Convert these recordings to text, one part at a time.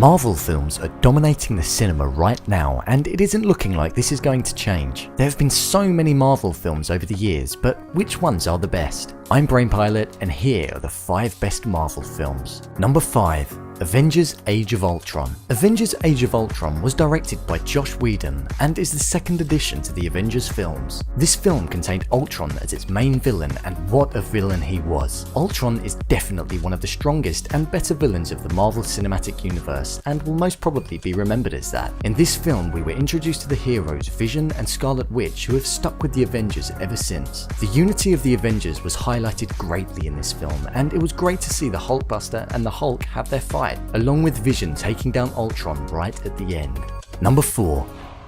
Marvel films are dominating the cinema right now, and it isn't looking like this is going to change. There have been so many Marvel films over the years, but which ones are the best? I'm Brainpilot, and here are the 5 best Marvel films. Number 5. Avengers Age of Ultron. Avengers Age of Ultron was directed by Joss Whedon and is the second addition to the Avengers films. This film contained Ultron as its main villain, and what a villain he was. Ultron is definitely one of the strongest and better villains of the Marvel Cinematic Universe and will most probably be remembered as that. In this film we were introduced to the heroes Vision and Scarlet Witch, who have stuck with the Avengers ever since. The unity of the Avengers was highlighted greatly in this film, and it was great to see the Hulkbuster and the Hulk have their fight, along with Vision taking down Ultron right at the end. Number 4.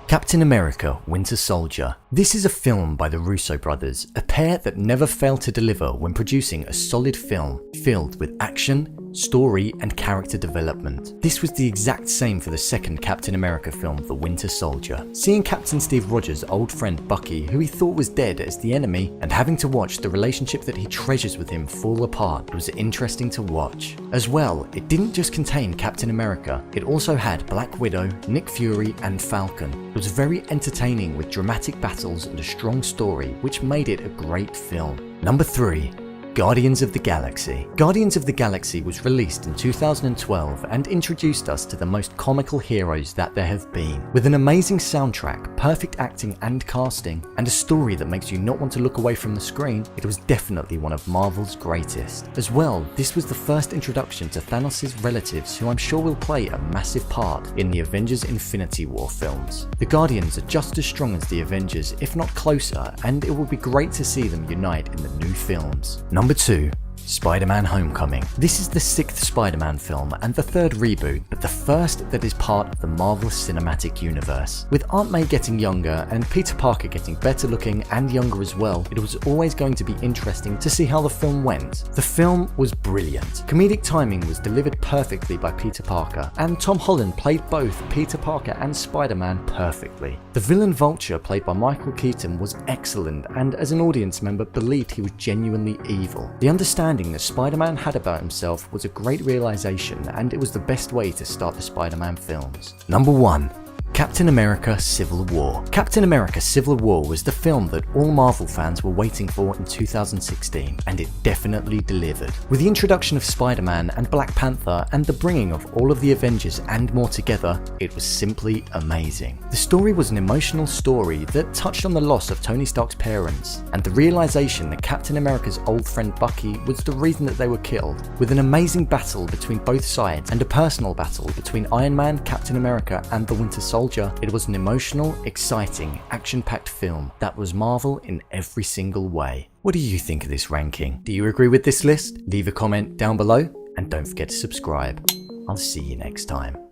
Captain America Winter Soldier. This is a film by the Russo brothers, a pair that never failed to deliver when producing a solid film filled with action, story and character development. This was the exact same for the second Captain America film, The Winter Soldier. Seeing Captain Steve Rogers' old friend Bucky, who he thought was dead, as the enemy, and having to watch the relationship that he treasures with him fall apart was interesting to watch. As well, it didn't just contain Captain America, it also had Black Widow, Nick Fury and Falcon. It was very entertaining with dramatic battles and a strong story, which made it a great film. Number 3. Guardians of the Galaxy. Guardians of the Galaxy was released in 2012 and introduced us to the most comical heroes that there have been. With an amazing soundtrack, perfect acting and casting, and a story that makes you not want to look away from the screen, it was definitely one of Marvel's greatest. As well, this was the first introduction to Thanos' relatives, who I'm sure will play a massive part in the Avengers Infinity War films. The Guardians are just as strong as the Avengers, if not closer, and it will be great to see them unite in the new films. Number 2. SpiderMan Homecoming. This is the 6th Spider-Man film and the 3rd reboot, but the first that is part of the Marvel Cinematic Universe. With Aunt May getting younger and Peter Parker getting better looking and younger as well, it was always going to be interesting to see how the film went. The film was brilliant. Comedic timing was delivered perfectly by Peter Parker, and Tom Holland played both Peter Parker and Spider-Man perfectly. The villain Vulture, played by Michael Keaton, was excellent, and as an audience member believed he was genuinely evil. The understanding that Spider-Man had about himself was a great realization, and it was the best way to start the Spider-Man films. Number 1. Captain America Civil War. Captain America Civil War was the film that all Marvel fans were waiting for in 2016, and it definitely delivered. With the introduction of Spider-Man and Black Panther and the bringing of all of the Avengers and more together, it was simply amazing. The story was an emotional story that touched on the loss of Tony Stark's parents, and the realization that Captain America's old friend Bucky was the reason that they were killed. With an amazing battle between both sides and a personal battle between Iron Man, Captain America and the Winter Soldier, it was an emotional, exciting, action-packed film that was Marvel in every single way. What do you think of this ranking? Do you agree with this list? Leave a comment down below and don't forget to subscribe. I'll see you next time.